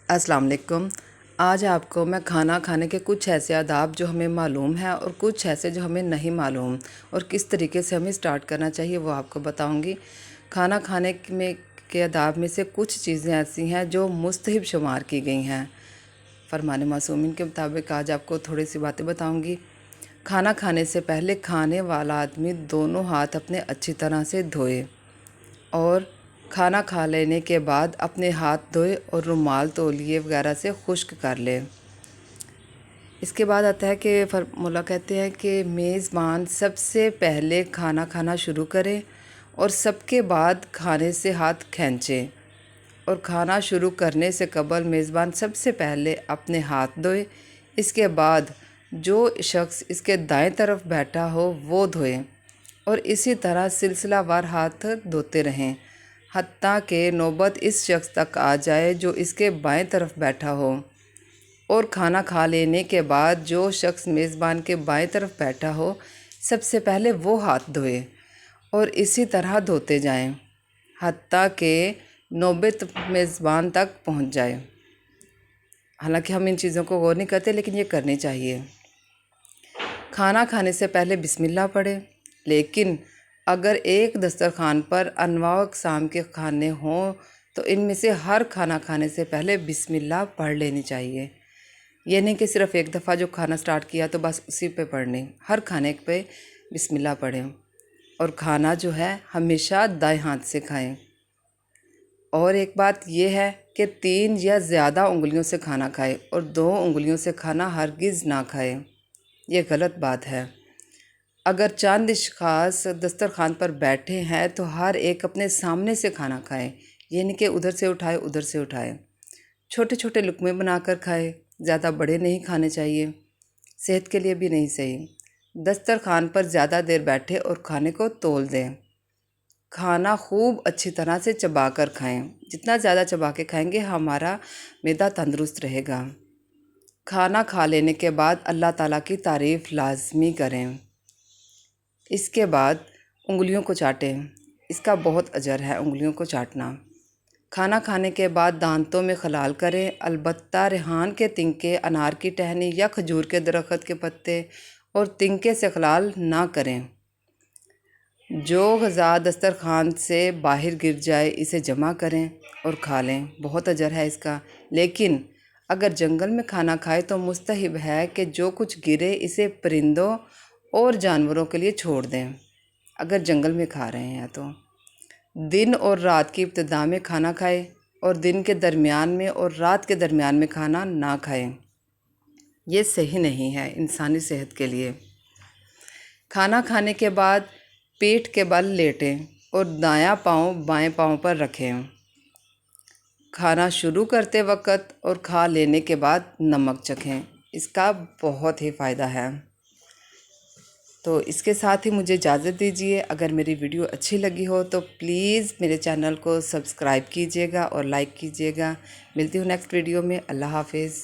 السلام علیکم۔ آج آپ کو میں کھانا کھانے کے کچھ ایسے آداب جو ہمیں معلوم ہیں اور کچھ ایسے جو ہمیں نہیں معلوم اور کس طریقے سے ہمیں سٹارٹ کرنا چاہیے وہ آپ کو بتاؤں گی۔ کھانا کھانے کے آداب میں سے کچھ چیزیں ایسی ہیں جو مستحب شمار کی گئی ہیں۔ فرمان معصومین کے مطابق آج آپ کو تھوڑی سی باتیں بتاؤں گی۔ کھانا کھانے سے پہلے کھانے والا آدمی دونوں ہاتھ اپنے اچھی طرح سے دھوئے اور کھانا کھا لینے کے بعد اپنے ہاتھ دھوئے اور رومال تولیے وغیرہ سے خشک کر لے۔ اس کے بعد آتا ہے کہ مولا کہتے ہیں کہ میزبان سب سے پہلے کھانا کھانا شروع کرے اور سب کے بعد کھانے سے ہاتھ کھینچے، اور کھانا شروع کرنے سے قبل میزبان سب سے پہلے اپنے ہاتھ دھوئے۔ اس کے بعد جو شخص اس کے دائیں طرف بیٹھا ہو وہ دھوئے اور اسی طرح سلسلہ وار ہاتھ دھوتے رہیں حتیٰ کہ نوبت اس شخص تک آ جائے جو اس کے بائیں طرف بیٹھا ہو، اور کھانا کھا لینے کے بعد جو شخص میزبان کے بائیں طرف بیٹھا ہو سب سے پہلے وہ ہاتھ دھوئے اور اسی طرح دھوتے جائیں حتیٰ کہ نوبت میزبان تک پہنچ جائے۔ حالانکہ ہم ان چیزوں کو غور نہیں کرتے لیکن یہ کرنی چاہیے۔ کھانا کھانے سے پہلے بسم اللہ پڑھیں، لیکن اگر ایک دسترخوان پر انواع و اقسام کے کھانے ہوں تو ان میں سے ہر کھانا کھانے سے پہلے بسم اللہ پڑھ لینی چاہیے۔ یہ نہیں کہ صرف ایک دفعہ جو کھانا سٹارٹ کیا تو بس اسی پہ پڑھنی، ہر کھانے پہ بسم اللہ پڑھیں، اور کھانا جو ہے ہمیشہ دائیں ہاتھ سے کھائیں۔ اور ایک بات یہ ہے کہ 3 یا زیادہ انگلیوں سے کھانا کھائے اور 2 انگلیوں سے کھانا ہرگز نہ کھائے، یہ غلط بات ہے۔ اگر چند اشخاص دسترخوان پر بیٹھے ہیں تو ہر ایک اپنے سامنے سے کھانا کھائے، یہ نہیں کہ ادھر سے اٹھائے ادھر سے اٹھائے۔ چھوٹے چھوٹے لقمے بنا کر کھائے، زیادہ بڑے نہیں کھانے چاہیے، صحت کے لیے بھی نہیں صحیح۔ دسترخوان پر زیادہ دیر بیٹھے اور کھانے کو تول دیں۔ کھانا خوب اچھی طرح سے چبا کر کھائیں، جتنا زیادہ چبا کے کھائیں گے ہمارا معدہ تندرست رہے گا۔ کھانا کھا لینے کے بعد اللہ تعالیٰ کی تعریف لازمی کریں۔ اس کے بعد انگلیوں کو چاٹیں، اس کا بہت اجر ہے انگلیوں کو چاٹنا۔ کھانا کھانے کے بعد دانتوں میں خلال کریں، البتہ ریحان کے تنکے، انار کی ٹہنی یا کھجور کے درخت کے پتے اور تنکے سے خلال نہ کریں۔ جو غذا دسترخوان سے باہر گر جائے اسے جمع کریں اور کھا لیں، بہت اجر ہے اس کا۔ لیکن اگر جنگل میں کھانا کھائے تو مستحب ہے کہ جو کچھ گرے اسے پرندوں اور جانوروں کے لیے چھوڑ دیں، اگر جنگل میں کھا رہے ہیں تو۔ دن اور رات کی ابتدا میں کھانا کھائے اور دن کے درمیان میں اور رات کے درمیان میں کھانا نہ کھائیں، یہ صحیح نہیں ہے انسانی صحت کے لیے۔ کھانا کھانے کے بعد پیٹھ کے بل لیٹیں اور دایاں پاؤں بائیں پاؤں پر رکھیں۔ کھانا شروع کرتے وقت اور کھا لینے کے بعد نمک چکھیں، اس کا بہت ہی فائدہ ہے۔ تو اس کے ساتھ ہی مجھے اجازت دیجیے۔ اگر میری ویڈیو اچھی لگی ہو تو پلیز میرے چینل کو سبسکرائب کیجیے گا اور لائک کیجیے گا۔ ملتی ہوں نیکسٹ ویڈیو میں۔ اللہ حافظ۔